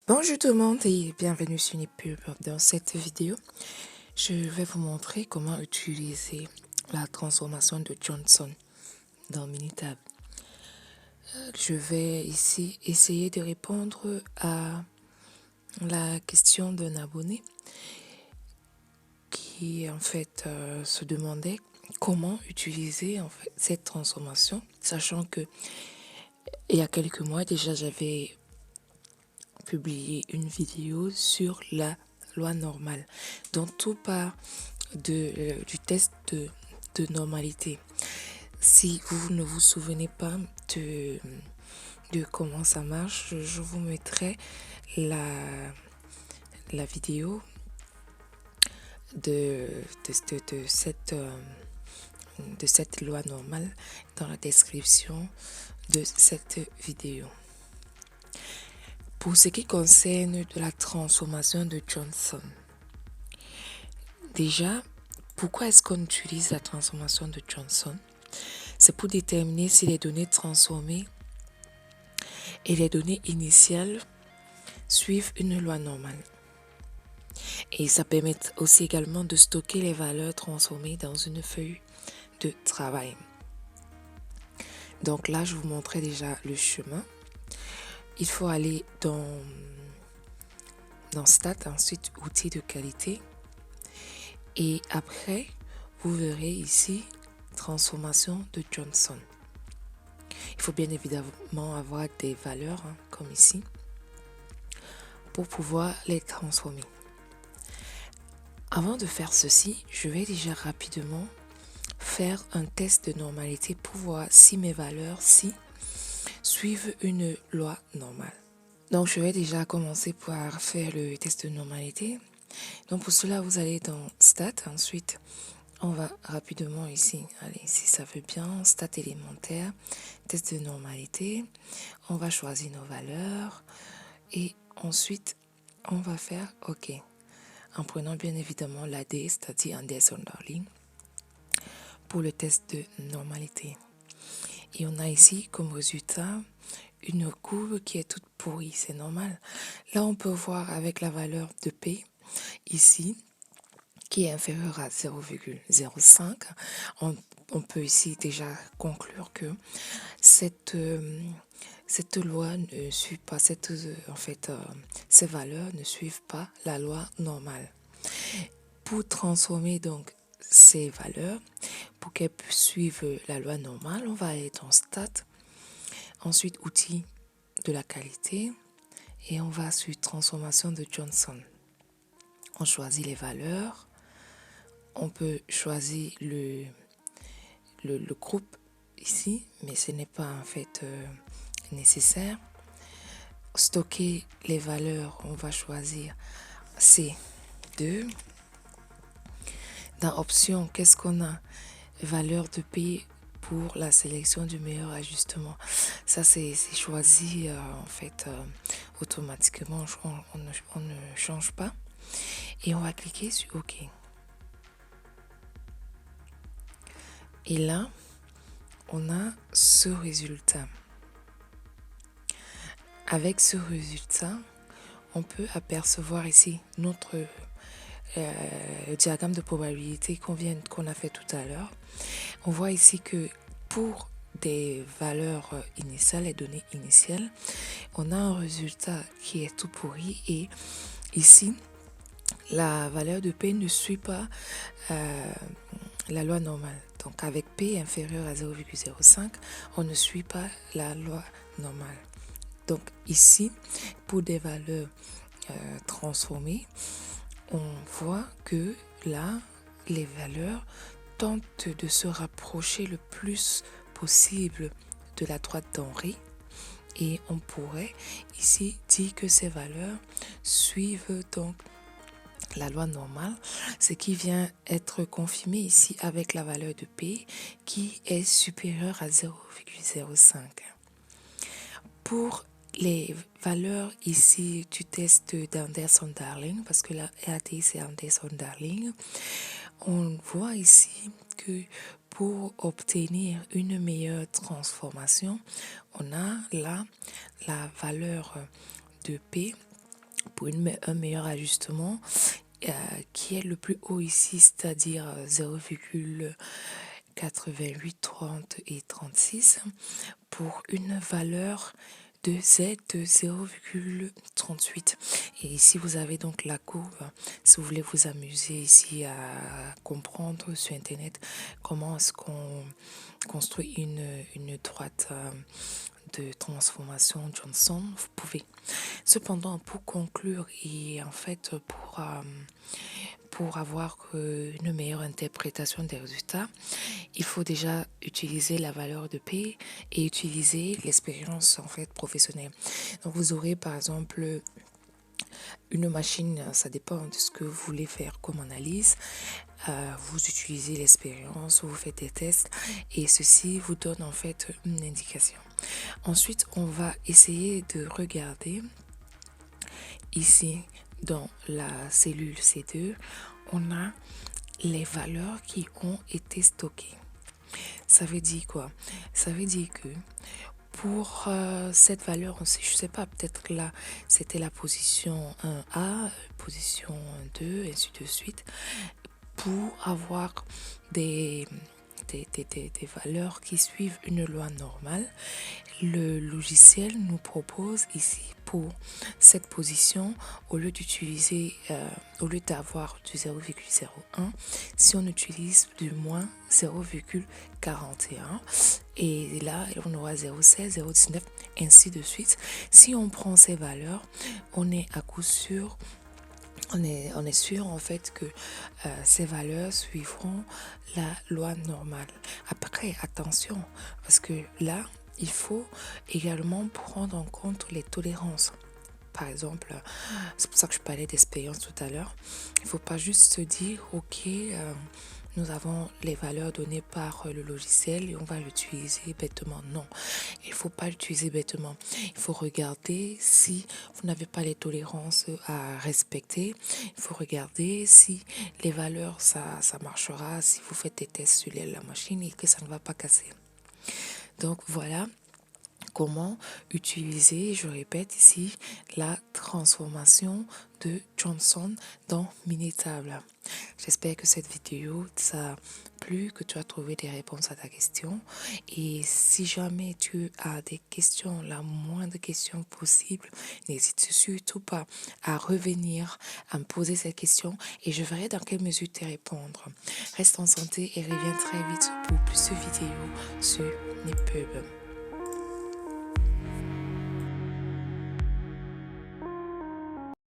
Bonjour tout le monde et bienvenue sur Nipub. Dans cette vidéo, je vais vous montrer comment utiliser la transformation de Johnson dans Minitab. Je vais ici essayer de répondre à la question d'un abonné qui en fait se demandait comment utiliser en fait cette transformation, sachant que il y a quelques mois déjà j'avais publié une vidéo sur la loi normale, dont tout part du test de normalité. Si vous ne vous souvenez pas de comment ça marche, je vous mettrai la vidéo de cette loi normale dans la description de cette vidéo. Pour ce qui concerne de la transformation de Johnson, déjà, pourquoi est-ce qu'on utilise la transformation de Johnson? C'est pour déterminer si les données transformées et les données initiales suivent une loi normale. Et ça permet aussi également de stocker les valeurs transformées dans une feuille de travail. Donc là, je vous montrais déjà le chemin. Il faut aller dans Stat, ensuite outils de qualité. Et après, vous verrez ici transformation de Johnson. Il faut bien évidemment avoir des valeurs, comme ici, pour pouvoir les transformer. Avant de faire ceci, je vais déjà rapidement faire un test de normalité pour voir si mes valeurs suivent une loi normale. Donc, je vais déjà commencer par faire le test de normalité. Donc, pour cela, vous allez dans Stat. Ensuite, on va rapidement ici, allez, si ça veut bien, Stat élémentaire, test de normalité. On va choisir nos valeurs et ensuite, on va faire OK. En prenant bien évidemment l'AD, c'est-à-dire Anderson-Darling, pour le test de normalité. Et on a ici comme résultat une courbe qui est toute pourrie, c'est normal. Là, on peut voir avec la valeur de P, ici, qui est inférieure à 0,05, on peut ici déjà conclure que cette loi ne suit pas, ces valeurs ne suivent pas la loi normale. Pour transformer donc ces valeurs, pour qu'elles puissent suivre la loi normale, on va aller dans Stat, ensuite outils de la qualité et on va sur transformation de Johnson. On choisit les valeurs, on peut choisir le groupe ici, mais ce n'est pas en fait nécessaire. Stocker les valeurs, on va choisir C2. Dans option, qu'est-ce qu'on a? Valeur de P pour la sélection du meilleur ajustement. Ça, c'est choisi en fait automatiquement. On ne change pas. Et on va cliquer sur OK. Et là, on a ce résultat. Avec ce résultat, on peut apercevoir ici notre diagramme de probabilité qu'on a fait tout à l'heure. On voit ici que pour des valeurs initiales, les données initiales, on a un résultat qui est tout pourri et ici, la valeur de P ne suit pas la loi normale. Donc avec P inférieur à 0,05, on ne suit pas la loi normale. Donc ici, pour des valeurs transformées, on voit que là, les valeurs tentent de se rapprocher le plus possible de la droite d'Henry. Et on pourrait ici dire que ces valeurs suivent donc la loi normale, ce qui vient être confirmé ici avec la valeur de P qui est supérieure à 0,05. Pour les valeurs ici du test d'Anderson-Darling, parce que la RAT c'est Anderson-Darling, on voit ici que pour obtenir une meilleure transformation, on a là la valeur de P pour un meilleur ajustement qui est le plus haut ici, c'est-à-dire 0,88, 30 et 36 pour une valeur de Z de 0,38. Et ici, vous avez donc la courbe. Si vous voulez vous amuser ici à comprendre sur Internet comment est-ce qu'on construit une droite de transformation Johnson, vous pouvez. Cependant, pour conclure et en fait pour avoir une meilleure interprétation des résultats, il faut déjà utiliser la valeur de P et utiliser l'expérience en fait professionnelle. Donc vous aurez par exemple une machine, ça dépend de ce que vous voulez faire comme analyse. Vous utilisez l'expérience, vous faites des tests et ceci vous donne en fait une indication. Ensuite, on va essayer de regarder ici dans la cellule C2, on a les valeurs qui ont été stockées. Ça veut dire quoi? Ça veut dire que pour cette valeur, je ne sais pas, peut-être là, c'était la position 1A, position 2, ainsi de suite, pour avoir des valeurs qui suivent une loi normale. Le logiciel nous propose ici pour cette position, au lieu d'avoir du 0,01, si on utilise du moins 0,41 et là on aura 0,16, 0,19, ainsi de suite. Si on prend ces valeurs, on est à coup sûr on est sûr en fait que ces valeurs suivront la loi normale. Après, attention, parce que là, il faut également prendre en compte les tolérances. Par exemple, c'est pour ça que je parlais d'expérience tout à l'heure. Il ne faut pas juste se dire, ok, nous avons les valeurs données par le logiciel et on va l'utiliser bêtement. Non, il ne faut pas l'utiliser bêtement. Il faut regarder si vous n'avez pas les tolérances à respecter. Il faut regarder si les valeurs, ça marchera, si vous faites des tests sur la machine et que ça ne va pas casser. Donc voilà comment utiliser, je répète ici, la transformation de Johnson dans Minitab. J'espère que cette vidéo t'a plu, que tu as trouvé des réponses à ta question. Et si jamais tu as des questions, la moindre question possible, n'hésite surtout pas à revenir, à me poser cette question et je verrai dans quelle mesure te répondre. Reste en santé et reviens très vite pour plus de vidéos sur NipPub.